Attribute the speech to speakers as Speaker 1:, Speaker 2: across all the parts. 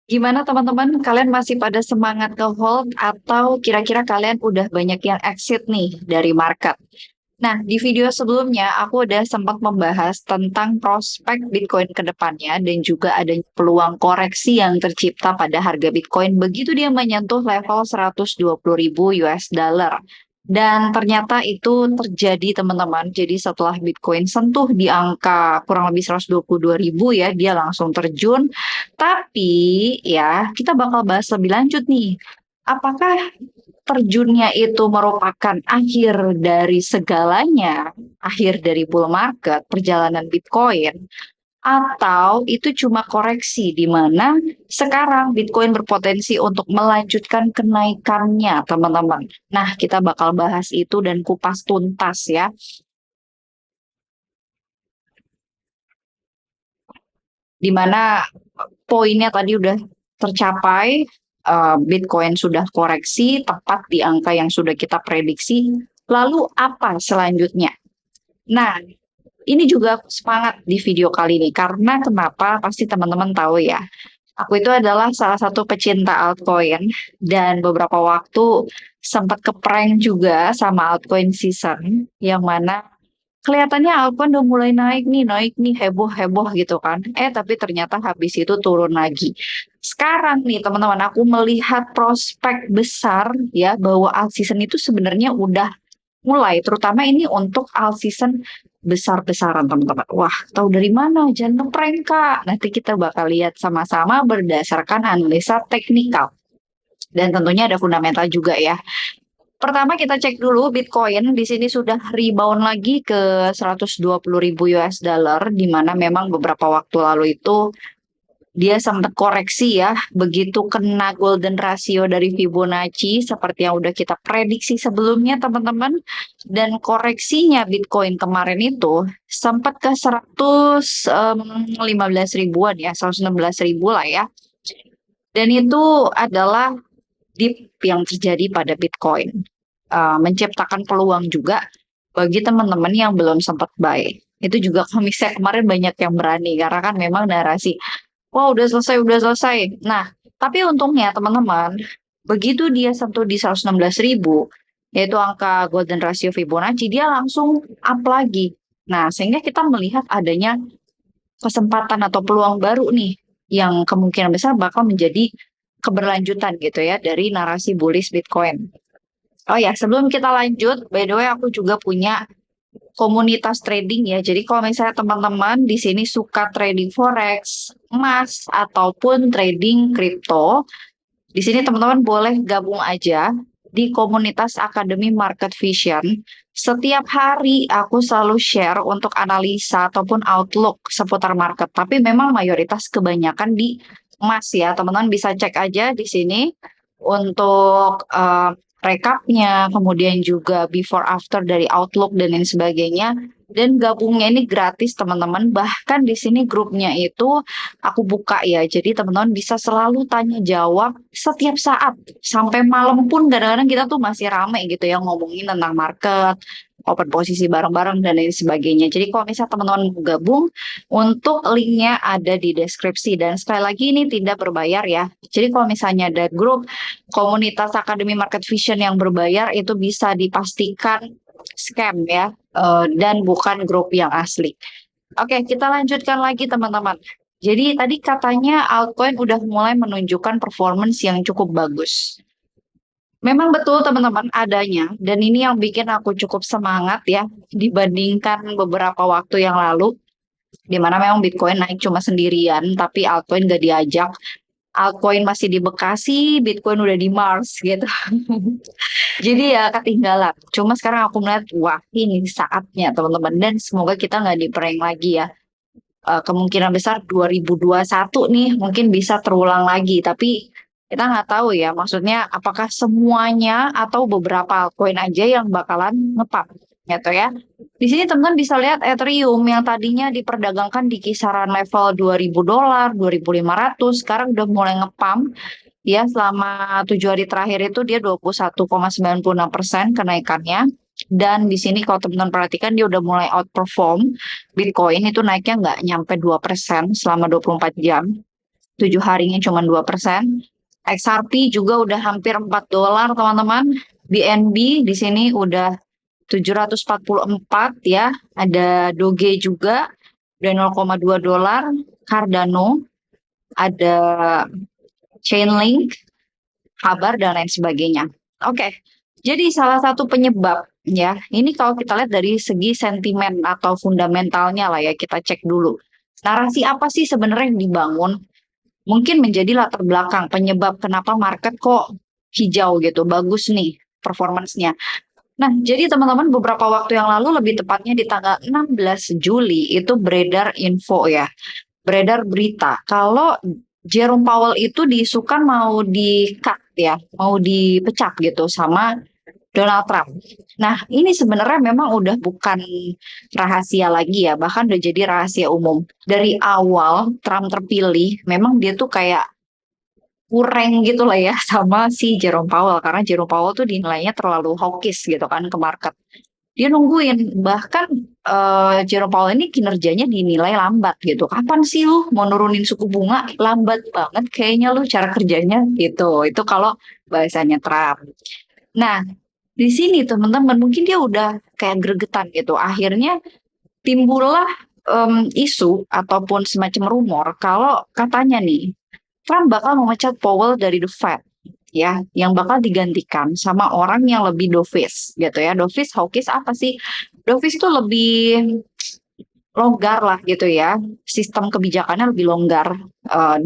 Speaker 1: Gimana teman-teman? Kalian masih pada semangat nge-hold atau kira-kira kalian udah banyak yang exit nih dari market? Nah, di video sebelumnya aku udah sempat membahas tentang prospek Bitcoin ke depannya dan juga adanya peluang koreksi yang tercipta pada harga Bitcoin begitu dia menyentuh level 120.000 US dollar. Dan ternyata itu terjadi teman-teman. Jadi setelah Bitcoin sentuh di angka kurang lebih 122.000 ya, dia langsung terjun. Tapi ya, kita bakal bahas lebih lanjut nih. Apakah terjunnya itu merupakan akhir dari segalanya, akhir dari bull market, perjalanan Bitcoin, atau itu cuma koreksi di mana sekarang Bitcoin berpotensi untuk melanjutkan kenaikannya, teman-teman. Nah, kita bakal bahas itu dan kupas tuntas ya, di mana poinnya tadi udah tercapai, Bitcoin sudah koreksi tepat di angka yang sudah kita prediksi. Lalu apa selanjutnya? Nah, ini juga aku semangat di video kali ini karena kenapa pasti teman-teman tahu ya. Aku itu adalah salah satu pecinta altcoin dan beberapa waktu sempat keprank juga sama altcoin season yang mana kelihatannya altcoin udah mulai naik nih, heboh-heboh gitu kan. Tapi ternyata habis itu turun lagi. Sekarang nih teman-teman, aku melihat prospek besar ya bahwa alt season itu sebenarnya udah mulai, terutama ini untuk all season besar-besaran teman-teman. Wah, tahu dari mana? Jangan ngeprank Kak. Nanti kita bakal lihat sama-sama berdasarkan analisa teknikal. Dan tentunya ada fundamental juga ya. Pertama kita cek dulu Bitcoin di sini sudah rebound lagi ke 120.000 US dollar di mana memang beberapa waktu lalu itu dia sempat koreksi ya, begitu kena golden ratio dari Fibonacci seperti yang udah kita prediksi sebelumnya teman-teman. Dan koreksinya Bitcoin kemarin itu sempat ke 115 ribuan ya, 116 ribu lah ya. Dan itu adalah dip yang terjadi pada Bitcoin. Menciptakan peluang juga bagi teman-teman yang belum sempat buy. Itu juga komisnya kemarin banyak yang berani karena kan memang narasi wah, udah selesai, udah selesai. Nah, tapi untungnya teman-teman, begitu dia sentuh di 116.000, yaitu angka golden ratio Fibonacci, dia langsung up lagi. Nah, sehingga kita melihat adanya kesempatan atau peluang baru nih, yang kemungkinan besar bakal menjadi keberlanjutan gitu ya, dari narasi bullish Bitcoin. Oh ya, sebelum kita lanjut, by the way aku juga punya komunitas trading ya. Jadi kalau misalnya teman-teman di sini suka trading forex, emas ataupun trading kripto, di sini teman-teman boleh gabung aja di komunitas Akademi Market Vision. Setiap hari aku selalu share untuk analisa ataupun outlook seputar market. Tapi memang mayoritas kebanyakan di emas ya. Teman-teman bisa cek aja di sini untuk rekapnya, kemudian juga before after dari Outlook dan lain sebagainya. Dan gabungnya ini gratis teman-teman. Bahkan di sini grupnya itu aku buka ya. Jadi teman-teman bisa selalu tanya jawab setiap saat. Sampai malam pun kadang-kadang kita tuh masih rame gitu ya ngomongin tentang market, open posisi bareng-bareng dan lain sebagainya. Jadi kalau misalnya teman-teman mau gabung, untuk linknya ada di deskripsi. Dan sekali lagi ini tidak berbayar ya. Jadi kalau misalnya ada grup komunitas Akademi Market Vision yang berbayar itu bisa dipastikan scam ya, dan bukan grup yang asli. Oke, kita lanjutkan lagi teman-teman. Jadi tadi katanya altcoin udah mulai menunjukkan performance yang cukup bagus. Memang betul teman-teman adanya, dan ini yang bikin aku cukup semangat ya dibandingkan beberapa waktu yang lalu, di mana memang Bitcoin naik cuma sendirian, tapi altcoin gak diajak. Altcoin masih di Bekasi, Bitcoin udah di Mars gitu. Jadi ya ketinggalan. Cuma sekarang aku melihat, wah ini saatnya teman-teman. Dan semoga kita nggak di prank lagi ya. Kemungkinan besar 2021 nih mungkin bisa terulang lagi. Tapi kita nggak tahu ya. Maksudnya apakah semuanya atau beberapa altcoin aja yang bakalan ngepap gitu ya. Di sini teman-teman bisa lihat Ethereum yang tadinya diperdagangkan di kisaran level 2.000 dolar, 2.500, sekarang udah mulai ngepam ya. Selama 7 hari terakhir itu dia 21,96% kenaikannya. Dan di sini kalau teman-teman perhatikan dia udah mulai outperform Bitcoin, itu naiknya nggak nyampe 2% selama 24 jam. 7 harinya cuma 2%. XRP juga udah hampir $4 teman-teman. BNB di sini udah 744 ya. Ada Doge juga udah $0,2. Cardano, ada Chainlink, kabar dan lain sebagainya. Oke, jadi salah satu penyebab ya, ini kalau kita lihat dari segi sentimen atau fundamentalnya lah ya, kita cek dulu. Narasi apa sih sebenarnya yang dibangun? Mungkin menjadi latar belakang penyebab kenapa market kok hijau gitu, bagus nih performance-nya. Nah, jadi teman-teman beberapa waktu yang lalu, lebih tepatnya di tanggal 16 Juli, itu beredar info ya, beredar berita kalau Jerome Powell itu diisukan mau di-cut ya, mau dipecat gitu sama Donald Trump. Nah, ini sebenarnya memang udah bukan rahasia lagi ya, bahkan udah jadi rahasia umum. Dari awal Trump terpilih, memang dia tuh kayak kurang gitu lah ya sama si Jerome Powell, karena Jerome Powell tuh dinilainya terlalu hawkish gitu kan ke market. Dia nungguin, bahkan Jerome Powell ini kinerjanya dinilai lambat gitu. Kapan sih lu mau nurunin suku bunga? Lambat banget kayaknya lu cara kerjanya gitu. Itu kalau bahasanya Trump. Nah, di sini teman-teman mungkin dia udah kayak gregetan gitu. Akhirnya timbullah isu ataupun semacam rumor kalau katanya nih Trump bakal memecat Powell dari The Fed ya, yang bakal digantikan sama orang yang lebih dovish gitu ya. Dovish, hawkish apa sih? Dovish tuh lebih longgar lah gitu ya, sistem kebijakannya lebih longgar,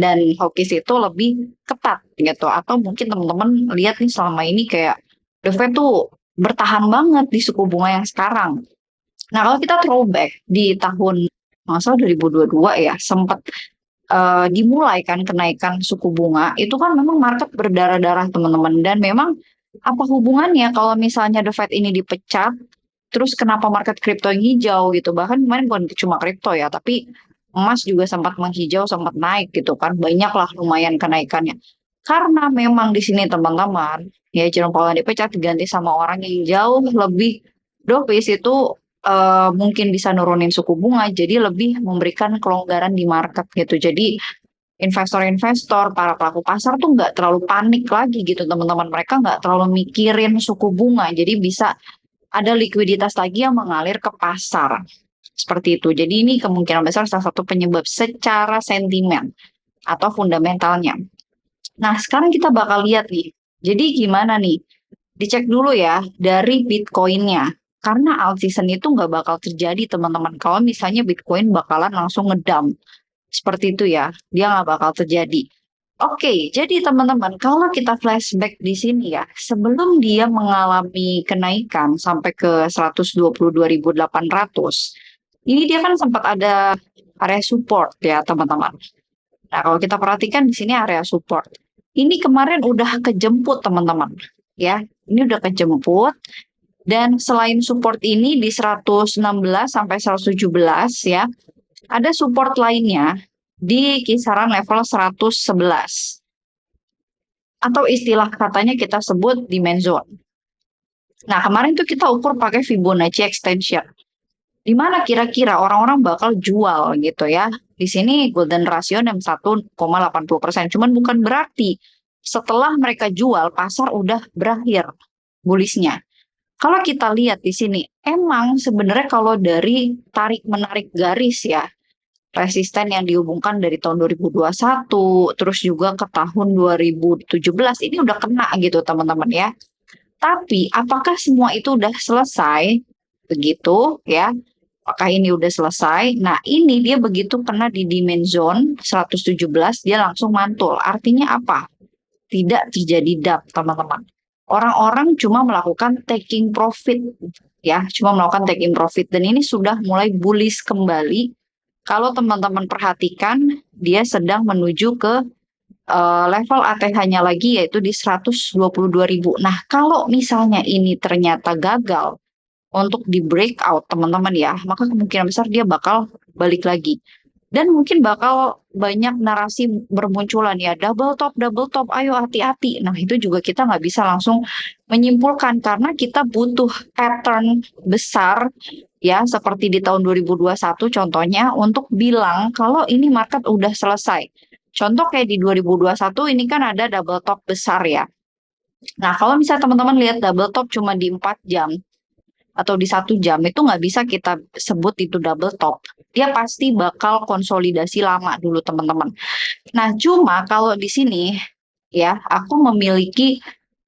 Speaker 1: dan hawkish itu lebih ketat gitu. Atau mungkin teman-teman lihat nih selama ini kayak The Fed tuh bertahan banget di suku bunga yang sekarang. Nah, kalau kita throwback di tahun masa 2022 ya, sempat dimulai kan kenaikan suku bunga, itu kan memang market berdarah-darah teman-teman. Dan memang apa hubungannya kalau misalnya The Fed ini dipecat, terus kenapa market kripto yang hijau gitu? Bahkan kemarin bukan cuma kripto ya, tapi emas juga sempat menghijau, sempat naik gitu kan. Banyak lah lumayan kenaikannya. Karena memang di sini teman-teman, ya Jerome Powell dipecat diganti sama orang yang jauh lebih dovish itu, mungkin bisa nurunin suku bunga, jadi lebih memberikan kelonggaran di market gitu. Jadi investor-investor, para pelaku pasar tuh nggak terlalu panik lagi gitu teman-teman. Mereka nggak terlalu mikirin suku bunga, jadi bisa ada likuiditas lagi yang mengalir ke pasar. Seperti itu. Jadi ini kemungkinan besar salah satu penyebab secara sentimen atau fundamentalnya. Nah, sekarang kita bakal lihat nih. Jadi gimana nih? Dicek dulu ya dari Bitcoin-nya. Karena alt season itu nggak bakal terjadi teman-teman. Kalau misalnya Bitcoin bakalan langsung ngedump. Seperti itu ya. Dia nggak bakal terjadi. Oke, jadi teman-teman, kalau kita flashback di sini ya, sebelum dia mengalami kenaikan sampai ke 122.800, ini dia kan sempat ada area support ya, teman-teman. Nah, kalau kita perhatikan di sini area support. Ini kemarin udah kejemput, teman-teman. Ya, ini udah kejemput. Dan selain support ini di 116 sampai 117 ya, ada support lainnya di kisaran level 111. Atau istilah katanya kita sebut demand zone. Nah, kemarin tuh kita ukur pakai Fibonacci extension. Di mana kira-kira orang-orang bakal jual gitu ya. Di sini golden ratio 61,80%. Cuman bukan berarti setelah mereka jual, pasar udah berakhir bullishnya. Kalau kita lihat di sini, emang sebenarnya kalau dari tarik-menarik garis ya, resisten yang dihubungkan dari tahun 2021, terus juga ke tahun 2017, ini udah kena gitu teman-teman ya. Tapi apakah semua itu udah selesai? Begitu ya. Apakah ini udah selesai? Nah, ini dia begitu kena di demand zone 117, dia langsung mantul. Artinya apa? Tidak terjadi dump, teman-teman. Orang-orang cuma melakukan taking profit ya, cuma melakukan taking profit dan ini sudah mulai bullish kembali. Kalau teman-teman perhatikan, dia sedang menuju ke level ATH-nya lagi yaitu di 122.000. Nah, kalau misalnya ini ternyata gagal untuk di breakout teman-teman ya, maka kemungkinan besar dia bakal balik lagi. Dan mungkin bakal banyak narasi bermunculan ya, double top, ayo hati-hati. Nah, itu juga kita nggak bisa langsung menyimpulkan karena kita butuh pattern besar ya, seperti di tahun 2021 contohnya, untuk bilang kalau ini market udah selesai. Contoh kayak di 2021 ini kan ada double top besar ya. Nah, kalau misalnya teman-teman lihat double top cuma di 4 jam atau di 1 jam, itu nggak bisa kita sebut itu double top. Dia pasti bakal konsolidasi lama dulu, teman-teman. Nah, cuma kalau di sini ya, aku memiliki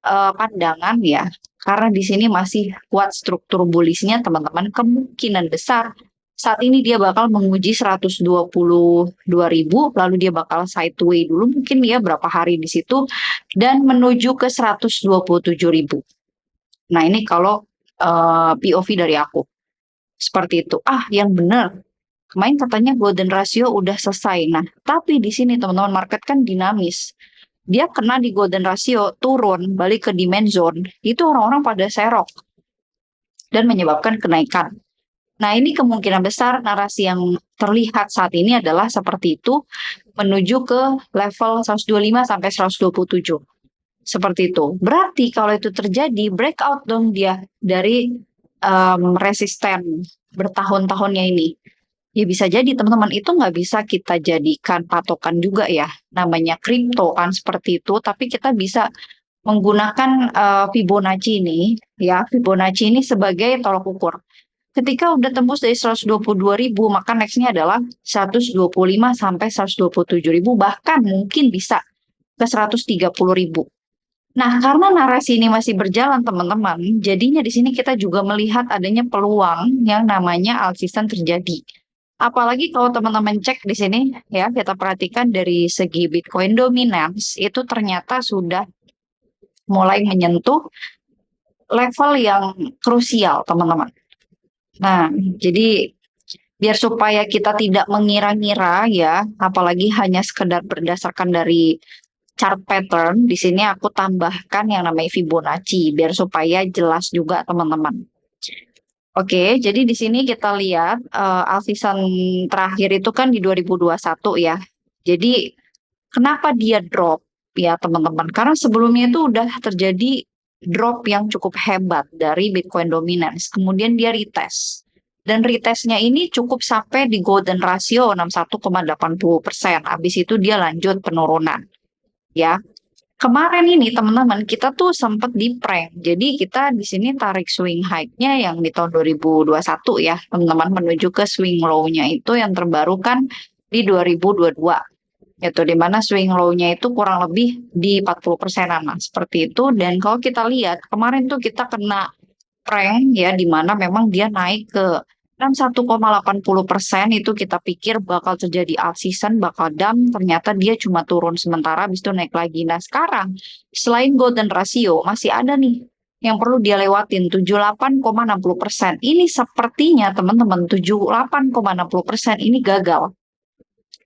Speaker 1: pandangan ya, karena di sini masih kuat struktur bullish-nya, teman-teman, kemungkinan besar saat ini dia bakal menguji 122.000, lalu dia bakal sideway dulu, mungkin ya berapa hari di situ, dan menuju ke 127.000. Nah, ini kalau POV dari aku. Seperti itu. Yang benar. Kemarin katanya golden ratio udah selesai. Nah, tapi di sini teman-teman, market kan dinamis. Dia kena di golden ratio, turun, balik ke demand zone. Itu orang-orang pada serok dan menyebabkan kenaikan. Nah, ini kemungkinan besar narasi yang terlihat saat ini adalah seperti itu, menuju ke level 125 sampai 127. Seperti itu. Berarti kalau itu terjadi, breakout dong dia dari resisten bertahun-tahunnya ini. Ya bisa jadi teman-teman, itu nggak bisa kita jadikan patokan juga ya. Namanya kripto kan seperti itu, tapi kita bisa menggunakan Fibonacci ini, ya Fibonacci ini sebagai tolok ukur. Ketika udah tembus dari 122.000, maka nextnya adalah 125 sampai 127.000, bahkan mungkin bisa ke 130.000. Nah, karena narasi ini masih berjalan, teman-teman, jadinya di sini kita juga melihat adanya peluang yang namanya alt-season terjadi. Apalagi kalau teman-teman cek di sini, ya, kita perhatikan dari segi Bitcoin dominance, itu ternyata sudah mulai menyentuh level yang krusial, teman-teman. Nah, jadi biar supaya kita tidak mengira-ngira ya, apalagi hanya sekedar berdasarkan dari chart pattern, di sini aku tambahkan yang namanya Fibonacci biar supaya jelas juga teman-teman. Oke, jadi di sini kita lihat alt-season terakhir itu kan di 2021 ya. Jadi kenapa dia drop ya teman-teman? Karena sebelumnya itu udah terjadi drop yang cukup hebat dari Bitcoin dominance. Kemudian dia retest. Dan retestnya ini cukup sampai di golden ratio 61,80%. Habis itu dia lanjut penurunan. Ya, kemarin ini teman-teman kita tuh sempat di prank. Jadi kita di sini tarik swing high-nya yang di tahun 2021 ya, teman-teman, menuju ke swing low-nya itu yang terbaru kan di 2022. Yaitu di mana swing low-nya itu kurang lebih di 40%-an seperti itu. Dan kalau kita lihat kemarin tuh kita kena prank ya, di mana memang dia naik ke 61,80%, itu kita pikir bakal terjadi alt season, bakal dump, ternyata dia cuma turun sementara, habis itu naik lagi. Nah sekarang, selain golden ratio, masih ada nih yang perlu dia lewatin, 78,60%. Ini sepertinya teman-teman, 78,60% ini gagal.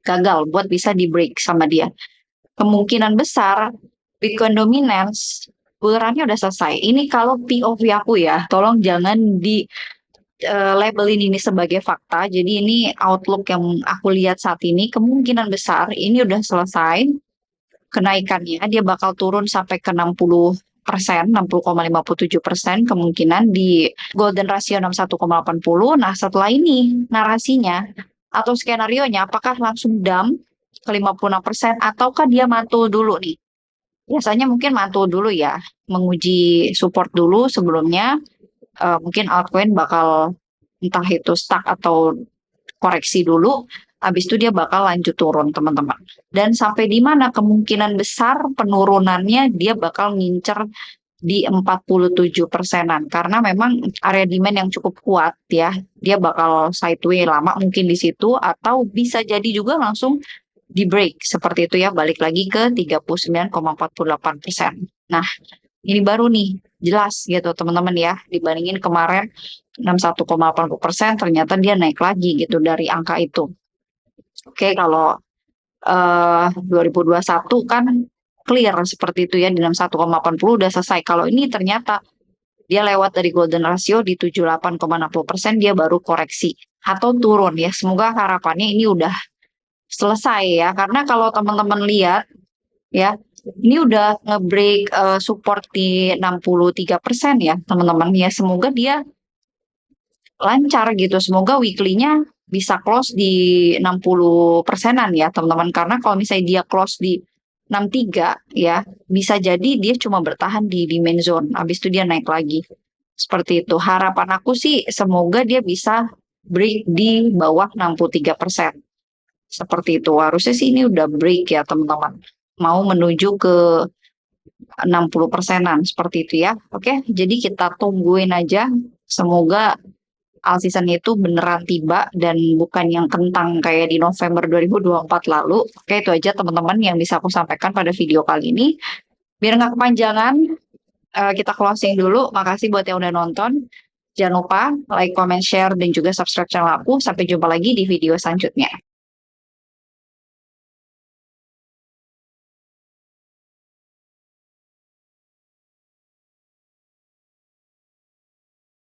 Speaker 1: Gagal buat bisa di break sama dia. Kemungkinan besar, Bitcoin dominance, bulannya udah selesai. Ini kalau POV aku ya, tolong jangan di labelin ini sebagai fakta. Jadi ini outlook yang aku lihat saat ini, kemungkinan besar ini udah selesai kenaikannya. Dia bakal turun sampai ke 60%, 60,57% kemungkinan di golden ratio 61,80. Nah, setelah ini narasinya atau skenario-nya apakah langsung dump ke 56% ataukah dia mantul dulu nih? Biasanya mungkin mantul dulu ya, menguji support dulu sebelumnya. Mungkin altcoin bakal entah itu stuck atau koreksi dulu, habis itu dia bakal lanjut turun teman-teman. Dan sampai di mana kemungkinan besar penurunannya dia bakal ngincer di 47%-an karena memang area demand yang cukup kuat ya, dia bakal sideway lama mungkin di situ atau bisa jadi juga langsung di break seperti itu ya, balik lagi ke 39,48%. Nah, ini baru nih jelas gitu teman-teman ya, dibandingin kemarin 61,80%, ternyata dia naik lagi gitu dari angka itu. Oke, kalau 2021 kan clear seperti itu ya, di 61,80 udah selesai. Kalau ini ternyata dia lewat dari golden ratio di 78,60%, dia baru koreksi atau turun ya. Semoga harapannya ini udah selesai ya, karena kalau teman-teman lihat ya, ini udah nge-break support di 63% ya teman-teman ya. Semoga dia lancar gitu, semoga weekly-nya bisa close di 60%-an ya teman-teman. Karena kalau misalnya dia close di 63 ya, bisa jadi dia cuma bertahan di main zone. Habis itu dia naik lagi. Seperti itu. Harapan aku sih semoga dia bisa break di bawah 63%. Seperti itu. Harusnya sih ini udah break ya teman-teman. Mau menuju ke 60%-an seperti itu ya. Oke, jadi kita tungguin aja. Semoga all season itu beneran tiba dan bukan yang kentang kayak di November 2024 lalu. Oke, itu aja teman-teman yang bisa aku sampaikan pada video kali ini. Biar nggak kepanjangan, kita closing dulu. Makasih buat yang udah nonton. Jangan lupa like, comment, share, dan juga subscribe channel aku. Sampai jumpa lagi di video selanjutnya.